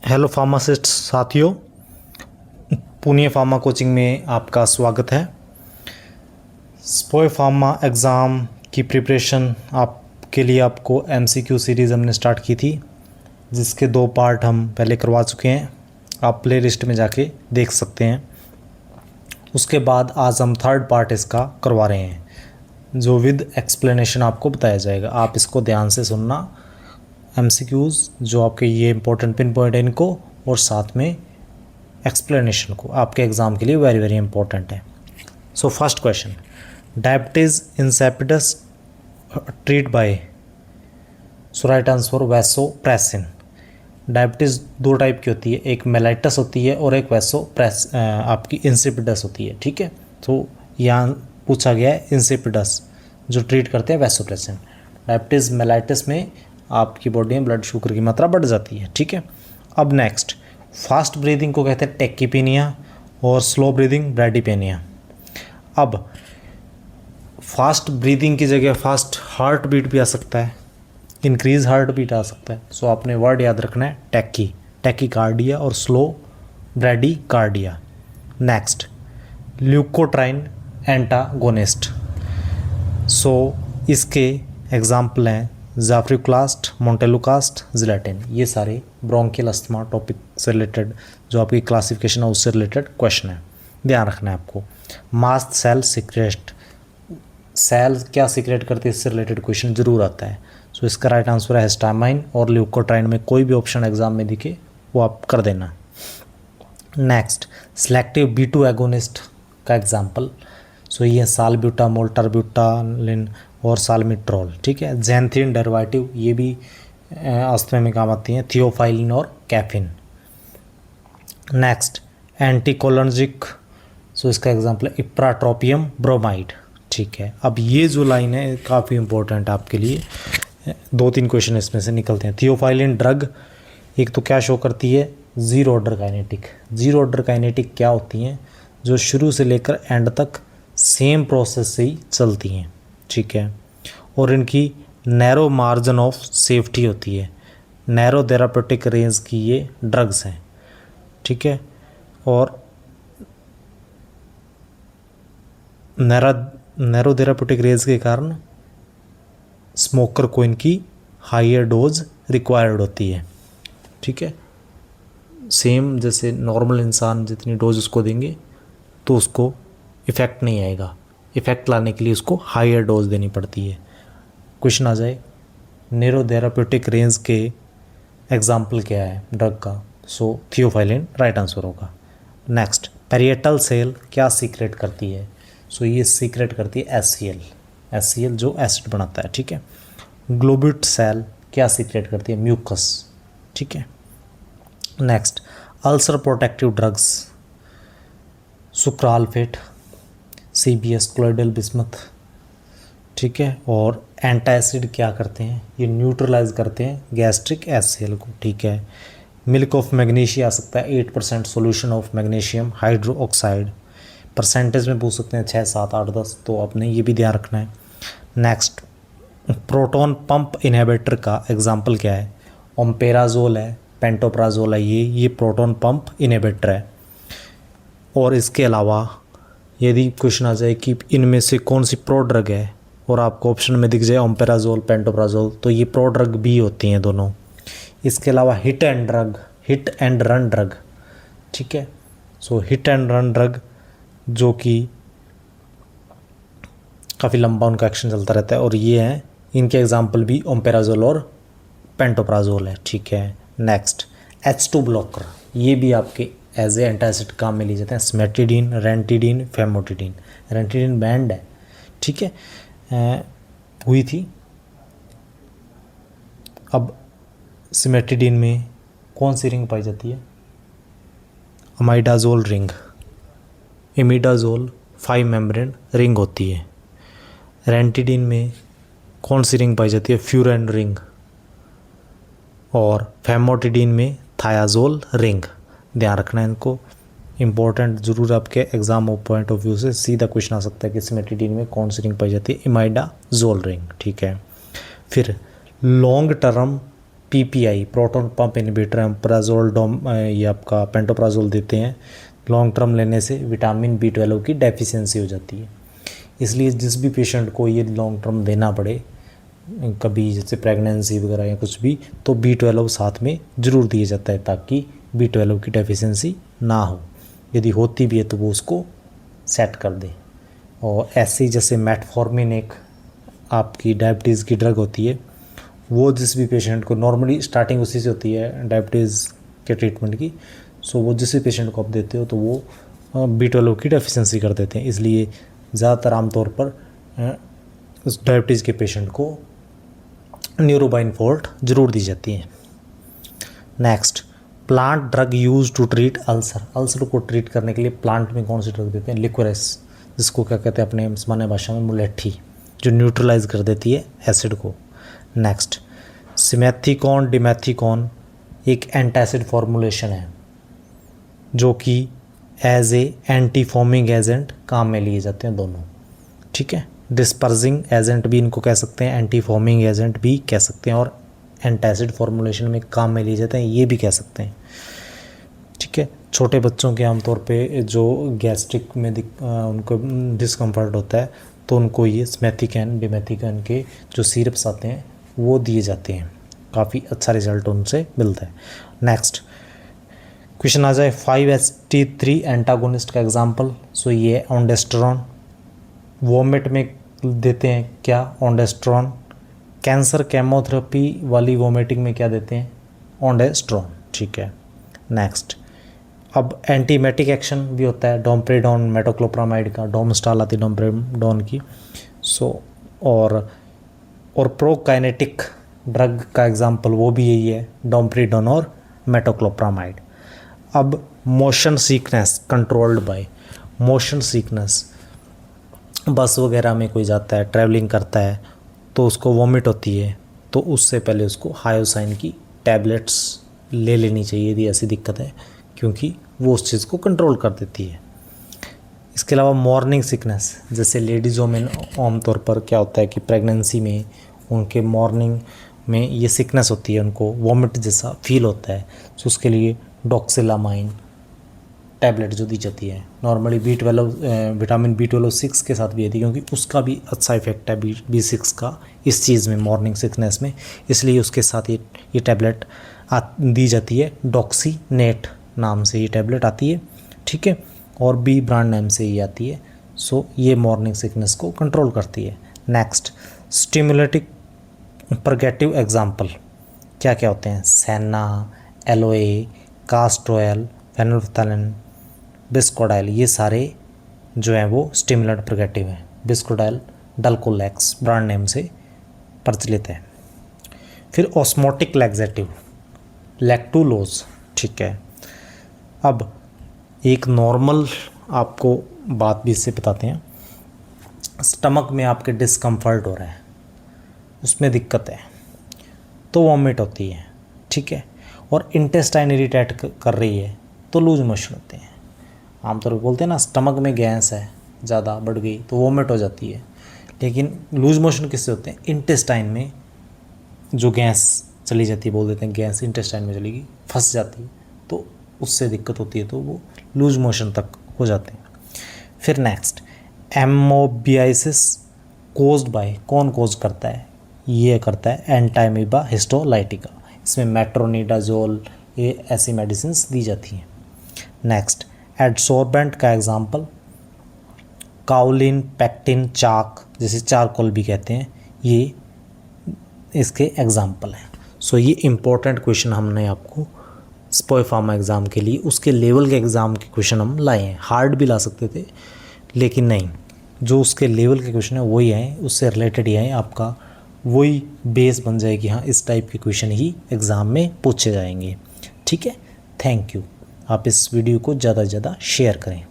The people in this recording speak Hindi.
हेलो फार्मासिस्ट साथियों, पुणे फार्मा कोचिंग में आपका स्वागत है। स्पोए फार्मा एग्ज़ाम की प्रिपरेशन आपके लिए आपको एमसीक्यू सीरीज़ हमने स्टार्ट की थी, जिसके 2 पार्ट हम पहले करवा चुके हैं। आप प्ले लिस्ट में जाके देख सकते हैं। उसके बाद आज हम 3rd पार्ट इसका करवा रहे हैं, जो विद एक्सप्लेनेशन आपको बताया जाएगा। आप इसको ध्यान से सुनना। एमसीक्यूज़ जो आपके ये इंपॉर्टेंट पिन पॉइंट है इनको, और साथ में एक्सप्लेनेशन को आपके एग्ज़ाम के लिए वेरी वेरी इंपॉर्टेंट है। So first question, diabetes insipidus treat by, so right answer vasopressin. Diabetes 2 type की होती है, एक मेलाइटस होती है और एक आपकी इंसिपिडस होती है। ठीक है, तो यहाँ पूछा गया है इंसिपिडस जो ट्रीट करते हैं वैसोप्रेसिन। डायबिटीज़ मेलाइटस में आपकी बॉडी में ब्लड शुगर की मात्रा बढ़ जाती है। ठीक है, अब नेक्स्ट, फास्ट ब्रीदिंग को कहते हैं टेकीपीनिया और स्लो ब्रीदिंग ब्रैडीपेनिया। अब फास्ट ब्रीदिंग की जगह फास्ट हार्ट बीट भी आ सकता है, इंक्रीज हार्ट बीट आ सकता है। सो आपने वर्ड याद रखना है टैकीकार्डिया और slow bradycardia. Next, leukotriene antagonist. So इसके एग्जाम्पल हैं ज़ाफ्रिक्लास्ट, मोंटेलुकास्ट, जिलेटिन। ये सारे ब्रोंकियल अस्थमा टॉपिक से रिलेटेड जो आपकी क्लासिफिकेशन है उससे रिलेटेड क्वेश्चन है, ध्यान रखना है आपको। मास्ट सेल सीक्रेट, सेल क्या सीक्रेट करती है इससे रिलेटेड क्वेश्चन जरूर आता है। सो इसका राइट आंसर है हिस्टामाइन और ल्यूकोट्राइन में कोई भी ऑप्शन एग्जाम में दिखे वो आप कर देना। नेक्स्ट, सिलेक्टिव B2 एगोनिस्ट का एग्जाम्पल, सो ये सालब्यूटामोल, टर्ब्यूटालिन और साल्मिट्रॉल। ठीक है, ज़ैंथिन डेरिवेटिव ये भी अस्थमा में काम आती हैं, थियोफाइलिन और कैफिन। नेक्स्ट, एंटीकोलिनर्जिक, सो इसका एग्जांपल है इप्राट्रोपियम ब्रोमाइड। ठीक है, अब ये जो लाइन है काफ़ी इंपॉर्टेंट आपके लिए, 2-3 क्वेश्चन इसमें से निकलते हैं। थियोफाइलिन ड्रग एक तो क्या शो करती है, zero order kinetic. Zero order kinetic क्या होती हैं, जो शुरू से लेकर एंड तक सेम प्रोसेस से ही चलती हैं। ठीक है, और इनकी नैरो मार्जिन ऑफ सेफ्टी होती है, नैरो थेरापेटिक रेंज की ये ड्रग्स हैं। ठीक है, और नैरो थेरापेटिक रेंज के कारण स्मोकर को इनकी हायर डोज रिक्वायर्ड होती है। ठीक है, सेम जैसे नॉर्मल इंसान जितनी डोज उसको देंगे तो उसको इफ़ेक्ट नहीं आएगा, इफ़ेक्ट लाने के लिए उसको हायर डोज देनी पड़ती है। क्वेश्चन आ जाए नैरो थेरापेटिक रेंज के एग्जाम्पल क्या है ड्रग का, सो थियोफाइलिन राइट आंसर होगा। नेक्स्ट, पैरिएटल सेल क्या सीक्रेट करती है, सो ये सीक्रेट करती है HCl जो एसिड बनाता है। ठीक है, ग्लोब्यूट सेल क्या सीक्रेट करती है, म्यूकस। ठीक है, next, ulcer protective drugs, sucralfate, CBS क्लोइडल bismuth. ठीक है, और एंटासिड क्या करते हैं, ये न्यूट्रलाइज करते हैं गैस्ट्रिक HCl को। ठीक है, मिल्क ऑफ मैग्नीशिया आ सकता है 8% solution of magnesium hydroxide. Percentage में पूछ सकते हैं 6, 7, 8, 10, तो आपने ये भी ध्यान रखना है। नेक्स्ट, प्रोटॉन पंप इनहिबिटर का एग्जाम्पल क्या है, ओम्पेराजोल है, पेंटोप्राजोल है, ये प्रोटॉन पंप इनहिबिटर है। और इसके अलावा यदि क्वेश्चन आ जाए कि इनमें से कौन सी प्रो ड्रग है और आपको ऑप्शन में दिख जाए ओम्पेराजोल, पेंटोप्राजोल, तो ये प्रो ड्रग भी होती हैं दोनों। इसके अलावा हिट एंड रन ड्रग। ठीक है, सो हिट एंड रन ड्रग जो कि काफ़ी लंबा उनका एक्शन चलता रहता है, और ये हैं, इनके एग्जाम्पल भी ओम्पेराजोल और पेंटोप्राजोल है। ठीक है, नेक्स्ट, H2 ब्लॉकर, ये भी आपके एज ए एंटासिड काम में लिए जाते हैं। स्मेटिडीन, रेंटिडीन, फेमोटिडीन। रेंटिडीन बैंड है। ठीक है, हुई थी। अब सिमेटिडीन में कौन सी रिंग पाई जाती है, अमाइडाजोल रिंग। इमिडाजोल 5 मेम्ब्रेन रिंग होती है। रेंटिडीन में कौन सी रिंग पाई जाती है, फ्यूरन रिंग। और फेमोटिडीन में थायाजोल रिंग। ध्यान रखना है इनको, इंपॉर्टेंट जरूर आपके एग्जाम पॉइंट ऑफ व्यू से सीधा क्वेश्चन आ सकता है कि सिमेटिडीन में कौन सी रिंग पाई जाती है, इमाइडाजोल रिंग। ठीक है, फिर long term PPI proton pump inhibitor, omeprazole, ये आपका पेंटोप्राजोल देते हैं, लॉन्ग टर्म लेने से विटामिन B12 की डेफिशिएंसी हो जाती है। इसलिए जिस भी पेशेंट को ये लॉन्ग टर्म देना पड़े कभी, जैसे प्रेगनेंसी वगैरह या कुछ भी, तो B12 साथ में ज़रूर दिया जाता है ताकि B12 की डेफिशिएंसी ना हो। यदि होती भी है तो वो उसको सेट कर दे। और ऐसे ही जैसे मेटफॉर्मिन एक आपकी डायबिटीज़ की ड्रग होती है, वो जिस भी पेशेंट को, नॉर्मली स्टार्टिंग उसी से होती है डायबिटीज़ के ट्रीटमेंट की, सो वो जिस भी पेशेंट को आप देते हो तो वो B12 की डेफिशिएंसी कर देते हैं। इसलिए ज़्यादातर आमतौर पर उस डायबिटीज़ के पेशेंट को न्यूरोबाइन फोर्ट ज़रूर दी जाती है। Next, plant drug use to treat ulcer. Ulcer को ट्रीट करने के लिए प्लांट में कौन सी ड्रग देते हैं? लिक्वरेस, जिसको क्या कहते हैं अपने सामान्य भाषा में मुलेठी, जो न्यूट्रलाइज कर देती है एसिड को। नेक्स्ट, सिमेथिकॉन डिमेथिकॉन एक एंटासिड फॉर्मुलेशन है जो कि as a anti foaming agent काम में लिए जाते हैं दोनों, ठीक है। डिस्पर्सिंग एजेंट भी इनको कह सकते हैं, एंटी फॉर्मिंग एजेंट भी कह सकते हैं, और एंटासिड फॉर्मुलेशन में काम में लिए जाते हैं ये भी कह सकते हैं, ठीक है। छोटे बच्चों के आमतौर पे जो गैस्ट्रिक में उनको डिस्कम्फर्ट होता है तो उनको ये सिमेथिकॉन डिमेथिकॉन के जो सिरप्स आते हैं वो दिए जाते हैं, काफ़ी अच्छा रिजल्ट उनसे मिलता है। नेक्स्ट क्वेश्चन आ जाए 5-HT3 एंटागोनिस्ट का एग्जांपल। सो ये ऑन्डेस्टेरॉन, वोमिट में देते हैं क्या? ऑन्डेस्टेरॉन। कैंसर केमोथेरेपी वाली वोमिटिंग में क्या देते हैं? ऑन्डेस्टेरॉन, ठीक है। नेक्स्ट, अब एंटीमेटिक एक्शन भी होता है डोमपेडोन मेटोक्लोप्रामाइड का, डोमस्टाल आती है डोमपेडोन की। सो और प्रोकाइनेटिक ड्रग का एग्जांपल वो भी यही है, डोमपेडोन और मेटोक्लोप्रामाइड। अब motion sickness controlled by, motion sickness, बस वगैरह में कोई जाता है, ट्रैवलिंग करता है तो उसको वॉमिट होती है, तो उससे पहले उसको हायोसाइन की टैबलेट्स ले लेनी चाहिए यदि ऐसी दिक्कत है, क्योंकि वो उस चीज़ को कंट्रोल कर देती है। इसके अलावा मॉर्निंग सिकनेस, जैसे लेडीज़ों में आमतौर पर क्या होता है कि प्रेगनेंसी में उनके मॉर्निंग में ये सिकनेस होती है, उनको वॉमिट जैसा फील होता है, तो उसके लिए डॉक्सिलामाइन टैबलेट जो दी जाती है, नॉर्मली विटामिन B12 6 के साथ भी आती है, क्योंकि उसका भी अच्छा इफेक्ट है B6 का इस चीज़ में, मॉर्निंग सिकनेस में, इसलिए उसके साथ ये टैबलेट दी जाती है। डॉक्सीनेट नाम से ये टैबलेट आती है, ठीक है, और B ब्रांड नेम से ये आती है। सो ये मॉर्निंग सिकनेस को कंट्रोल करती है। नेक्स्ट, स्टिमुलेटिक परगेटिव एग्जाम्पल क्या क्या होते हैं? सेना, एलोए, कास्टोयल, फेनोल्फथालिन, बिस्कोडाइल, ये सारे जो हैं वो स्टिमुलेंट परगेटिव हैं। बिस्कोडाइल डल्कोलेक्स ब्रांड नेम से प्रचलित है। फिर ऑस्मोटिक लैक्सेटिव लैक्टुलोज, ठीक है। अब एक नॉर्मल आपको बात भी इससे बताते हैं, स्टमक में आपके डिस्कम्फर्ट हो रहा है, उसमें दिक्कत है तो वॉमिट होती है, ठीक है, और इंटेस्टाइन इरिटेट कर रही है तो लूज मोशन होते हैं। आमतौर पर बोलते हैं ना, स्टमक में गैस है ज़्यादा बढ़ गई तो वॉमिट हो जाती है, लेकिन लूज मोशन किससे होते हैं? इंटेस्टाइन में जो गैस चली जाती है, बोल देते हैं गैस इंटेस्टाइन में चलेगी, फंस जाती है तो उससे दिक्कत होती है, तो वो लूज मोशन तक हो जाते हैं। फिर नेक्स्ट, एमोबियासिस कोज्ड बाय, कौन कोज करता है? ये करता है एंटामीबा हिस्टोलाइटिका, इसमें मेट्रोनिडाजोल ये ऐसी मेडिसिन दी जाती हैं। नेक्स्ट, एडसोर्बेंट का एग्जांपल काउलिन, पेक्टिन, चाक, जैसे चारकोल भी कहते हैं, ये इसके एग्जांपल हैं। सो ये इम्पोर्टेंट क्वेश्चन हमने आपको स्पोय फार्मा एग्ज़ाम के लिए, उसके लेवल के एग्ज़ाम के क्वेश्चन हम लाए हैं। हार्ड भी ला सकते थे लेकिन नहीं, जो उसके लेवल के क्वेश्चन है वही हैं, उससे रिलेटेड ही हैं, आपका वही बेस बन जाएगी। हाँ, इस टाइप के क्वेश्चन ही एग्ज़ाम में पूछे जाएंगे, ठीक है। Thank you. आप इस वीडियो को ज़्यादा से ज़्यादा शेयर करें।